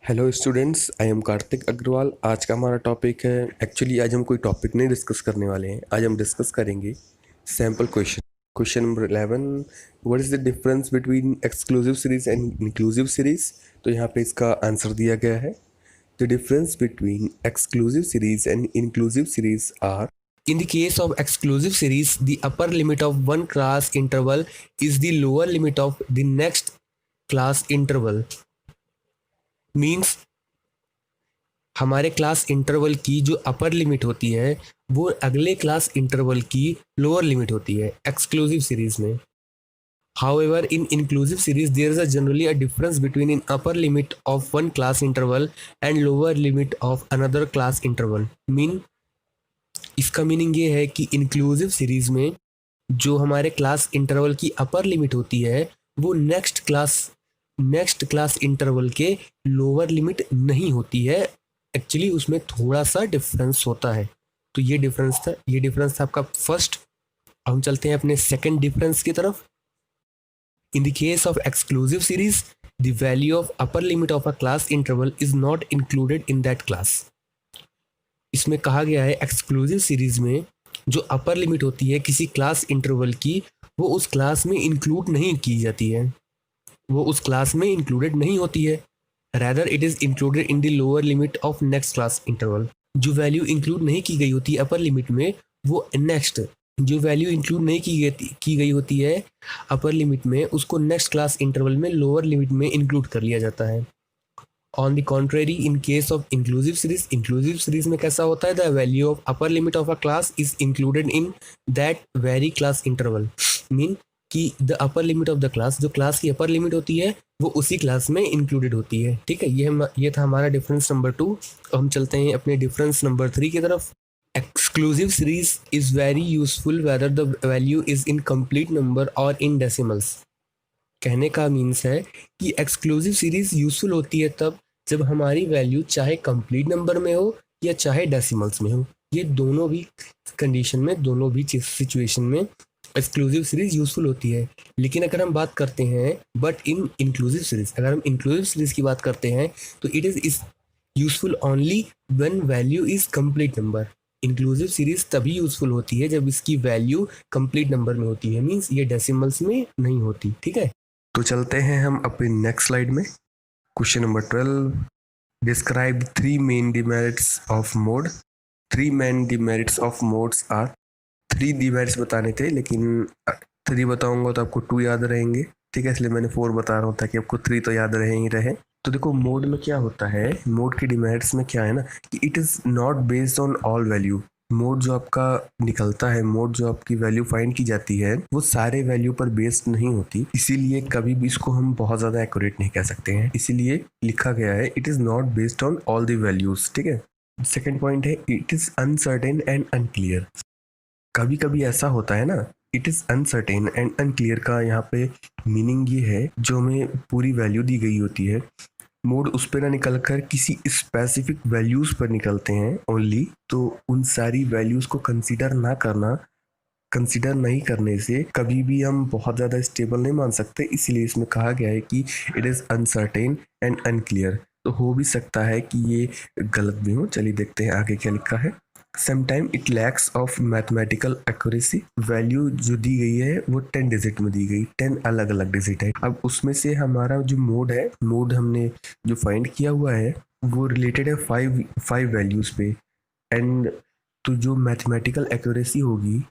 Hello students, I am Kartik Agarwal. आज का हमारा टॉपिक है, एक्चुअली आज हम कोई टॉपिक नहीं डिस्कस करने वाले हैं। आज हम डिस्कस करेंगे sample question. Question number 11, what is the difference between exclusive series and inclusive series. तो यहाँ पे इसका आंसर दिया गया है। The difference between exclusive series and inclusive series are, in the case of exclusive series, the upper limit of one class interval is the lower limit of the next class interval. Means हमारे class interval की जो upper limit होती है वो अगले class interval की lower limit होती है एक्सक्लूसिव सीरीज में। However, in inclusive series, there is generally a difference between an upper limit of one class interval and lower limit of another class interval. इसका meaning ये है कि inclusive series में जो हमारे क्लास इंटरवल की upper limit होती है वो नेक्स्ट क्लास इंटरवल के लोअर लिमिट नहीं होती है। एक्चुअली उसमें थोड़ा सा डिफरेंस होता है। तो ये डिफरेंस था आपका फर्स्ट। हम चलते हैं अपने सेकंड डिफरेंस की तरफ। In the case of exclusive series, the value of upper limit of a class interval is not included in that class. इसमें कहा गया है एक्सक्लूसिव सीरीज में जो अपर लिमिट होती है किसी क्लास इंटरवल की वो उस क्लास में इंक्लूड नहीं की जाती है, वो उस क्लास में इंक्लूडेड नहीं होती है। Rather it is included in the lower limit of next class interval. जो वैल्यू इंक्लूड नहीं की गई होती अपर लिमिट में वो नेक्स्ट जो वैल्यू इंक्लूड नहीं की गई होती है अपर लिमिट में उसको नेक्स्ट क्लास इंटरवल में लोअर लिमिट में इंक्लूड कर लिया जाता है। On the contrary, in case of inclusive series में कैसा होता है, the value of upper limit of a class is included in that very class interval. Mean कि the upper limit of the class, जो क्लास की upper limit होती है वो उसी क्लास में इंक्लूडेड होती है। ठीक है, ये था हमारा डिफरेंस नंबर 2। हम चलते हैं अपने डिफरेंस नंबर 3 की तरफ। Exclusive series is very useful whether the value is in complete number और इन डेसिमल्स। कहने का मीन्स है कि एक्सक्लूसिव सीरीज यूजफुल होती है तब जब हमारी वैल्यू चाहे कंप्लीट नंबर में हो या चाहे डेसिमल्स में हो। ये दोनों भी कंडीशन में, दोनों भी सिचुएशन में एक्सक्लूसिव सीरीज यूजफुल होती है। लेकिन अगर हम बात करते हैं अगर हम इंक्लूसिव सीरीज की बात करते हैं तो it is useful only when value is complete number. Inclusive series तभी यूजफुल होती है जब इसकी वैल्यू कंप्लीट नंबर में होती है, मीन्स ये डेसिमल्स में नहीं होती। ठीक है, तो चलते हैं हम अपनी नेक्स्ट स्लाइड में। Question number 12, describe 3 main demerits of mode. 3 main demerits of modes are. 3 demerits बताने थे लेकिन 3 बताऊंगा तो आपको 2 याद रहेंगे। ठीक है, इसलिए मैंने 4 बता रहा हूँ ताकि आपको 3 तो याद रहे ही रहे। तो देखो, मोड में क्या होता है, मोड के डिमेरिट्स में क्या है ना कि it is not based on all value. Mode जो आपका निकलता है, मोड जो आपकी वैल्यू फाइंड की जाती है वो सारे वैल्यू पर बेस्ड नहीं होती, इसीलिए कभी भी इसको हम बहुत ज़्यादा एक्यूरेट नहीं कह सकते हैं। इसीलिए लिखा गया है it is not based on all the values. ठीक है, सेकेंड पॉइंट है it is uncertain and unclear. कभी कभी ऐसा होता है ना, it is uncertain and unclear का यहाँ पे मीनिंग ये है जो हमें पूरी वैल्यू दी गई होती है, मोड उस पर ना निकल कर किसी स्पेसिफिक वैल्यूज़ पर निकलते हैं ओनली, तो उन सारी वैल्यूज़ को कंसीडर नहीं करने से कभी भी हम बहुत ज़्यादा स्टेबल नहीं मान सकते। इसीलिए इसमें कहा गया है कि it is uncertain and unclear. तो हो भी सकता है कि ये गलत भी हो। चलिए देखते हैं आगे क्या लिखा है। Sometime it lacks of mathematical accuracy. Value जो दी गई है वो 10 डिजिट में दी गई, 10 अलग अलग डिजिट है। अब उसमें से हमारा जो मोड हमने जो फाइंड किया हुआ है वो रिलेटेड है 5 वैल्यूज़ पे। एंड तो जो मैथमेटिकल एक्यूरेसी होगी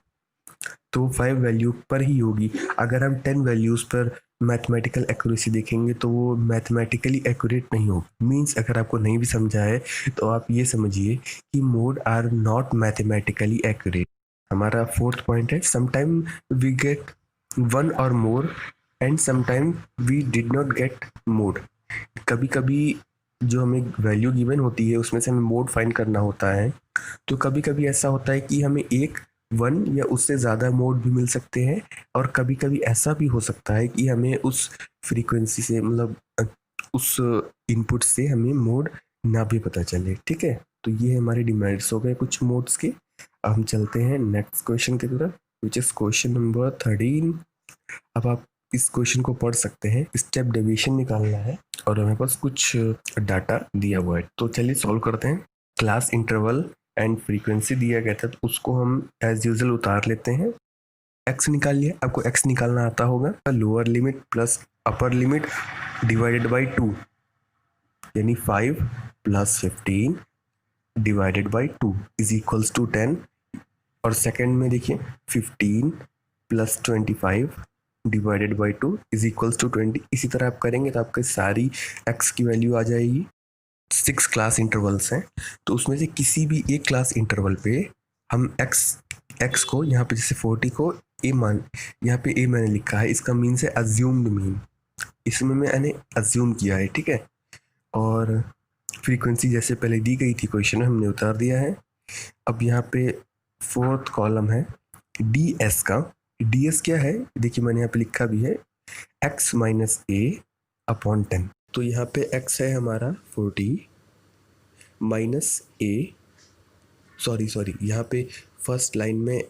तो 5 वैल्यू पर ही होगी। अगर हम 10 वैल्यूज़ पर मैथमेटिकल एक्यूरेसी देखेंगे तो वो मैथमेटिकली एक्यूरेट नहीं होगी। मीन्स अगर आपको नहीं भी समझा है तो आप ये समझिए कि mode are not mathematically accurate. हमारा 4th पॉइंट है समटाइम वी गेट 1 और more and sometime we did not get mode. कभी कभी जो हमें वैल्यू गिवन होती है उसमें से हमें मोड फाइंड करना होता है, तो कभी कभी ऐसा होता है कि हमें 1 या उससे ज़्यादा मोड भी मिल सकते हैं, और कभी कभी ऐसा भी हो सकता है कि हमें उस फ्रीक्वेंसी से, मतलब उस इनपुट से हमें मोड ना भी पता चले। ठीक है, तो ये हमारे डिमेरिट्स हो गए कुछ मोड्स के। अब हम चलते हैं नेक्स्ट क्वेश्चन की तरफ, विच इज़ क्वेश्चन नंबर 13। अब आप इस क्वेश्चन को पढ़ सकते हैं। स्टेप डेविएशन निकालना है और हमें पास कुछ डाटा दिया हुआ है, तो चलिए सॉल्व करते हैं। क्लास इंटरवल एंड फ्रीक्वेंसी दिया गया था, तो उसको हम एज यूजुअल उतार लेते हैं। एक्स निकाल लिया, आपको एक्स निकालना आता होगा। Lower limit plus upper limit divided by 2, यानी 5 plus 15 divided by 2 is equals to 10। और सेकंड में देखिए 15 plus 25 divided by 2 is equals to 20। इसी तरह आप करेंगे तो आपकी सारी एक्स की वैल्यू आ जाएगी। 6 क्लास इंटरवल्स हैं, तो उसमें से किसी भी एक क्लास इंटरवल पे हम एक्स को यहाँ पे जैसे 40 को ए मान, यहाँ पे ए मैंने लिखा है, इसका मीन है अज्यूम्ड मीन, इसमें मैंने अज्यूम किया है, ठीक है। और फ्रीक्वेंसी जैसे पहले दी गई थी क्वेश्चन में, हमने उतार दिया है। अब यहाँ पे फोर्थ कॉलम है डी एस का। डी एस क्या है, देखिए मैंने यहाँ पे लिखा भी है, एक्स माइनस ए अपॉन 10। तो यहाँ पे एक्स है हमारा 40 माइनस ए, सॉरी यहाँ पे फर्स्ट लाइन में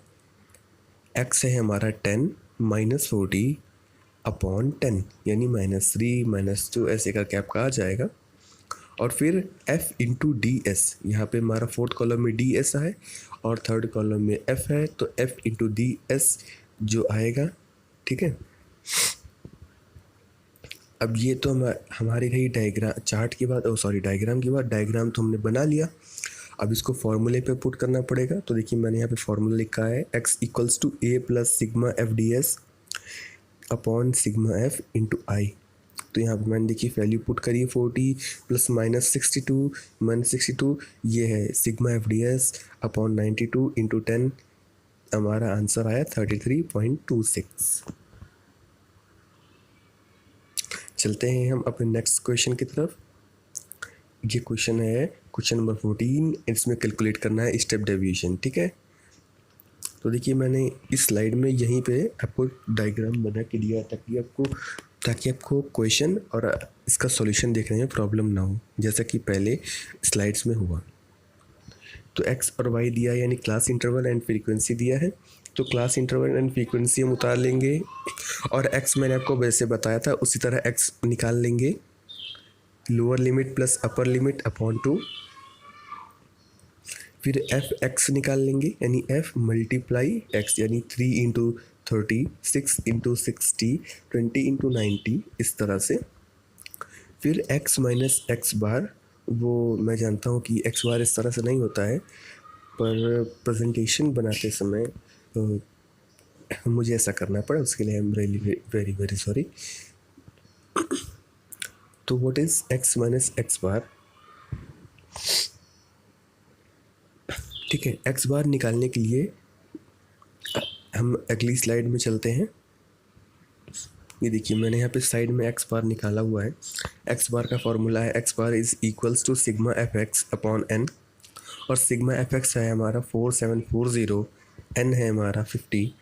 एक्स है हमारा 10 माइनस 40 अपॉन 10, यानी -3 -2 ऐसे करके आपका आ जाएगा। और फिर f इंटू डी एस, यहाँ पे हमारा फोर्थ कॉलम में डी एस है और थर्ड कॉलम में f है, तो f इंटू डी एस जो आएगा, ठीक है। अब ये तो हमारी रही डायग्राम चार्ट की बात, डायग्राम की बात। डायग्राम तो हमने बना लिया, अब इसको फॉर्मूले पे पुट करना पड़ेगा। तो देखिए मैंने यहाँ पे फॉर्मूला लिखा है, x equals to a plus sigma f d s upon sigma f into i. तो यहाँ पर मैंने देखिए वैल्यू पुट करी, 40 प्लस -62 ये है sigma f d s upon 92 into 10, हमारा आंसर आया 33.26। चलते हैं हम अपने नेक्स्ट क्वेश्चन की तरफ। ये क्वेश्चन है क्वेश्चन नंबर 14, इसमें कैलकुलेट करना है स्टेप डेविएशन, ठीक है। तो देखिए मैंने इस स्लाइड में यहीं पे आपको डायग्राम बना के दिया ताकि आपको क्वेश्चन और इसका सॉल्यूशन देखने में प्रॉब्लम ना हो, जैसा कि पहले स्लाइड्स में हुआ। तो एक्स और वाई दिया है, यानी क्लास इंटरवल एंड फ्रीक्वेंसी दिया है। तो क्लास इंटरवल एंड फ्रीक्वेंसी हम उतार लेंगे, और एक्स मैंने आपको वैसे बताया था उसी तरह एक्स निकाल लेंगे। Lower limit plus upper limit upon 2, फिर एफ एक्स निकाल लेंगे, यानी एफ मल्टीप्लाई एक्स, यानी 3 इंटू 30, 6 इंटू 60, 20 इंटू 90, इस तरह से। फिर एक्स माइनस एक्स बार, वो मैं जानता हूँ कि एक्स बार इस तरह से नहीं होता है, पर प्रेजेंटेशन बनाते समय मुझे ऐसा करना पड़ा, उसके लिए I am really very very sorry. तो what is x minus x bar, ठीक है। एक्स बार निकालने के लिए हम अगली स्लाइड में चलते हैं। ये देखिए मैंने यहाँ पे साइड में एक्स बार निकाला हुआ है। एक्स बार का फॉर्मूला है, x bar is equals to sigma f x upon n, और सिग्मा एफ एक्स है हमारा 4740, एन है हमारा 50,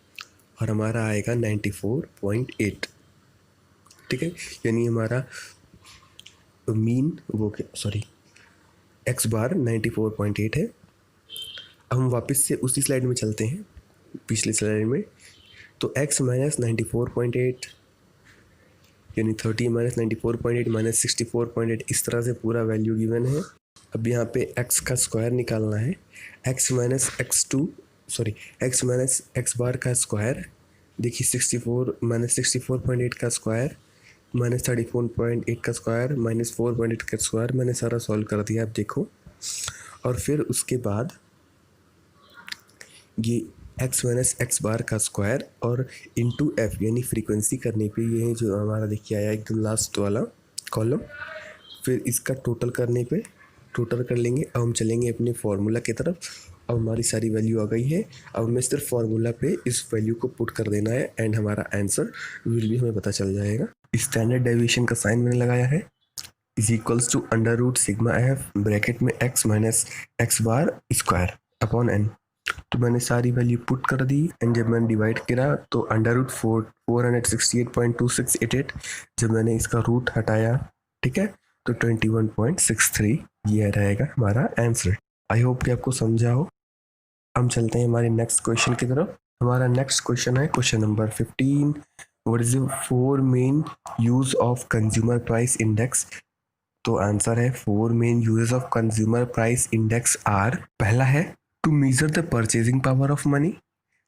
और हमारा आएगा 94.8, ठीक है। यानी हमारा मीन एक्स बार 94.8 है। अब हम वापस से उसी स्लाइड में चलते हैं, पिछले स्लाइड में। तो x माइनस 94.8, यानी 30 माइनस 94.8 माइनस 64.8, इस तरह से पूरा वैल्यू गिवन है। अब यहाँ पे x का स्क्वायर निकालना है, x माइनस एक्स बार का स्क्वायर, देखिए 64 माइनस 64.8 का स्क्वायर माइनस 34.8 का स्क्वायर माइनस 4.8 का स्क्वायर, मैंने सारा सॉल्व कर दिया, आप देखो। और फिर उसके बाद ये x माइनस एक्स बार का स्क्वायर और इंटू एफ, यानी फ्रीक्वेंसी करने पे ये जो हमारा देखिए आया एकदम लास्ट वाला कॉलम, फिर इसका टोटल करने पे टोटल कर लेंगे। अब हम चलेंगे अपने फार्मूला की तरफ। अब हमारी सारी वैल्यू आ गई है, अब हमें सिर्फ फार्मूला पे इस वैल्यू को पुट कर देना है एंड हमारा आंसर विल भी हमें पता चल जाएगा। स्टैंडर्ड डेविएशन का साइन मैंने लगाया है, is equals to under root sigma f bracket में x minus x bar square upon n. तो मैंने सारी वैल्यू पुट कर दी, एंड जब मैंने डिवाइड करा तो अंडर रूट 468.2688, जब मैंने इसका रूट हटाया, ठीक है, तो 21.63 ये रहेगा हमारा आंसर। आई होप कि आपको समझा हो। हम चलते हैं हमारे नेक्स्ट क्वेश्चन की तरफ। हमारा नेक्स्ट क्वेश्चन है question number 15, what is the four main use of consumer price index? तो आंसर है four main uses of consumer price index are, पहला है to measure the purchasing power of money.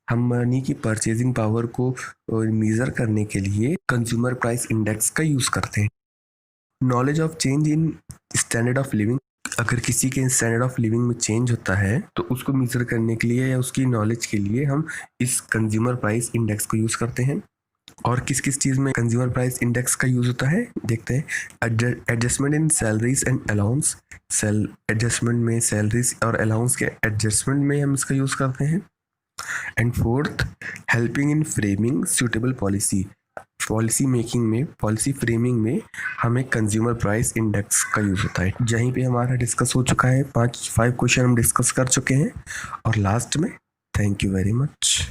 हम money की purchasing power को measure करने के लिए कंज्यूमर प्राइस इंडेक्स का यूज करते हैं। Knowledge of change in standard of living, अगर किसी के स्टैंडर्ड ऑफ लिविंग में चेंज होता है तो उसको मेजर करने के लिए या उसकी नॉलेज के लिए हम इस कंज्यूमर प्राइस इंडेक्स को यूज करते हैं। और किस किस चीज़ में कंज्यूमर प्राइस इंडेक्स का यूज होता है देखते हैं। Adjustment in salaries and allowance, adjustment में सैलरीज और अलाउंस के एडजस्टमेंट में हम इसका यूज करते हैं। And fourth, helping in framing suitable policy, policy making में, पॉलिसी फ्रेमिंग में हमें कंज्यूमर प्राइस इंडेक्स का यूज होता है। यहीं पे हमारा डिस्कस हो चुका है, 5 क्वेश्चन हम डिस्कस कर चुके हैं। और लास्ट में थैंक यू वेरी मच।